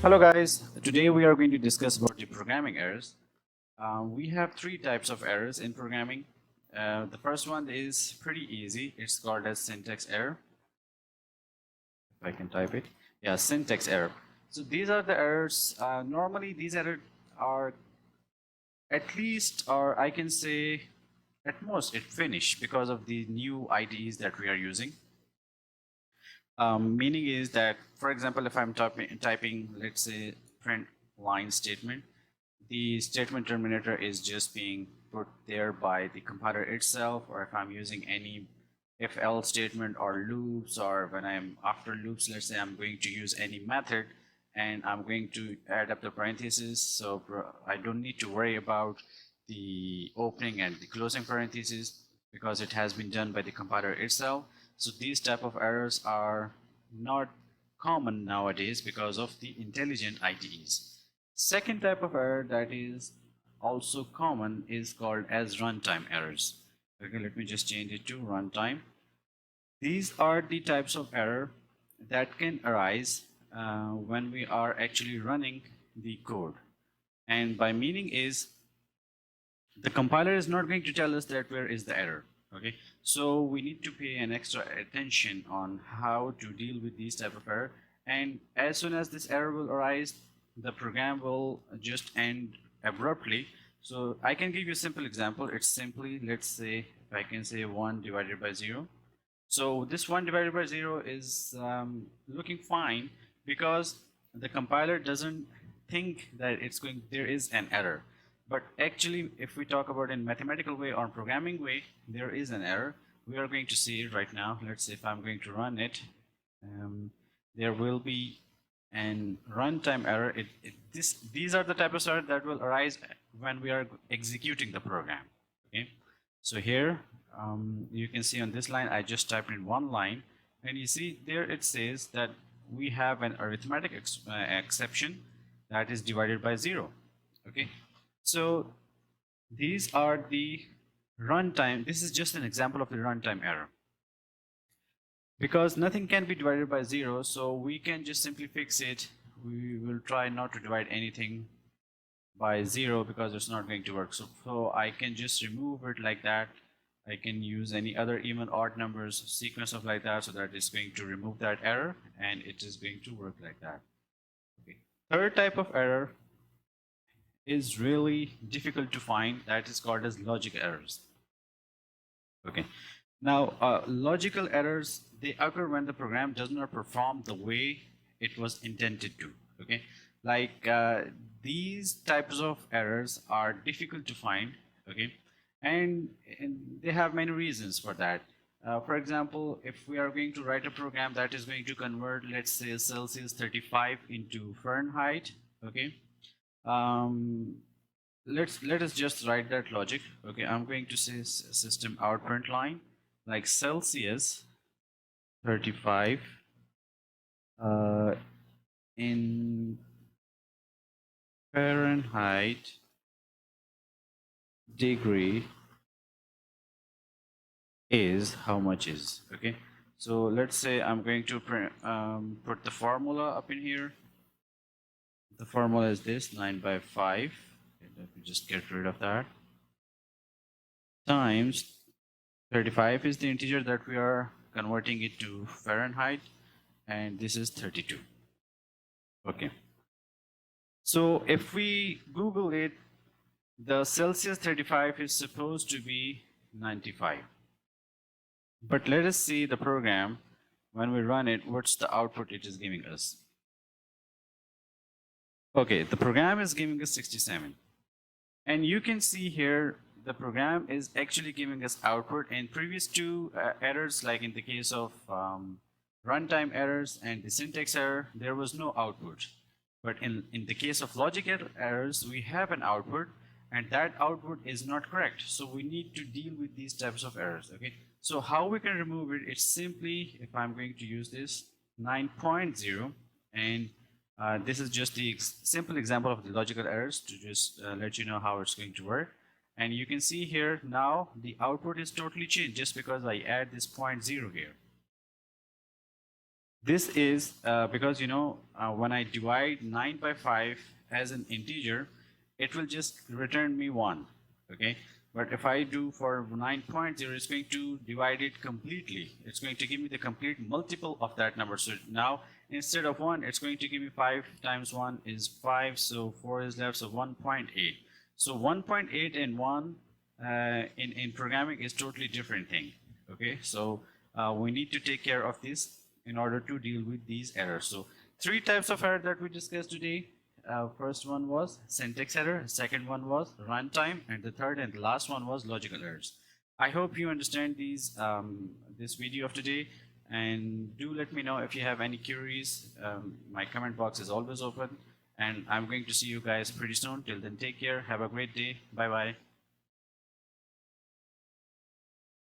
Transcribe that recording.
Hello guys, today we are going to discuss about the programming errors. We have three types of errors in programming. The first one is pretty easy. It's called as syntax error. If I can type it. Yeah, syntax error. So these are the errors. Normally these errors are at least, or I can say at most, it finish because of the new IDEs that we are using. Meaning is that, for example, if I'm typing, let's say, print line statement, the statement terminator is just being put there by the compiler itself, or if I'm using any if else statement or loops, or when I'm after loops, let's say I'm going to use any method and I'm going to add up the parentheses, so I don't need to worry about the opening and the closing parentheses because it has been done by the compiler itself. So these type of errors are not common nowadays because of the intelligent IDEs. Second type of error that is also common is called as runtime errors. Okay, let me just change it to runtime. These are the types of error that can arise when we are actually running the code. And by meaning is the compiler is not going to tell us that where is the error. Okay, so we need to pay an extra attention on how to deal with these type of error, and as soon as this error will arise, the program will just end abruptly. So I can give you a simple example. It's simply, let's say, if I can say 1 divided by 0. So this 1 divided by 0 is looking fine because the compiler doesn't think that there is an error. But actually, if we talk about in mathematical way or programming way, there is an error. We are going to see it right now. Let's say if I'm going to run it, there will be an runtime error. These are the type of error that will arise when we are executing the program. Okay, so here you can see on this line, I just typed in one line, and you see there it says that we have an arithmetic exception that is divided by 0. Okay. So these are the runtime. This is just an example of the runtime error. Because nothing can be divided by 0, so we can just simply fix it. We will try not to divide anything by 0 because it's not going to work. So I can just remove it like that. I can use any other even odd numbers sequence of like that, so that it's going to remove that error and it is going to work like that. Okay. Third type of error is really difficult to find, that is called as logic errors. Okay, now logical errors, they occur when the program does not perform the way it was intended to. Okay, like these types of errors are difficult to find. Okay, and they have many reasons for that. For example, if we are going to write a program that is going to convert, let's say, Celsius 35 into Fahrenheit. Okay, let us just write that logic. Okay, I'm going to say system out print line like Celsius 35 in Fahrenheit degree is how much is. Okay, so let's say I'm going to put the formula up in here. The formula is this 9 by 5. Okay, let me just get rid of that. Times 35 is the integer that we are converting it to Fahrenheit, and this is 32. Okay. So if we Google it, the Celsius 35 is supposed to be 95. But let us see the program. When we run it, what's the output it is giving us? Okay, the program is giving us 67. And you can see here the program is actually giving us output. In previous two errors, like in the case of runtime errors and the syntax error, there was no output. But in the case of logic errors, we have an output, and that output is not correct. So we need to deal with these types of errors. Okay, so how we can remove it? It's simply, if I'm going to use this 9.0, and this is just the simple example of the logical errors to just let you know how it's going to work. And you can see here now the output is totally changed just because I add this 0.0 here. This is because when I divide 9 by 5 as an integer, it will just return me 1. Okay, but if I do for 9.0, it's going to divide it completely. It's going to give me the complete multiple of that number. So now instead of 1, it's going to give me 5 times 1 is 5, so 4 is left, so 1.8. So 1.8 and 1 in programming is totally different thing. Okay, so we need to take care of this in order to deal with these errors. So 3 types of error that we discussed today. First one was syntax error, second one was runtime, and the third and the last one was logical errors. I hope you understand these this video of today, and do let me know if you have any queries. My comment box is always open, and I'm going to see you guys pretty soon. Till then, take care, have a great day, bye bye.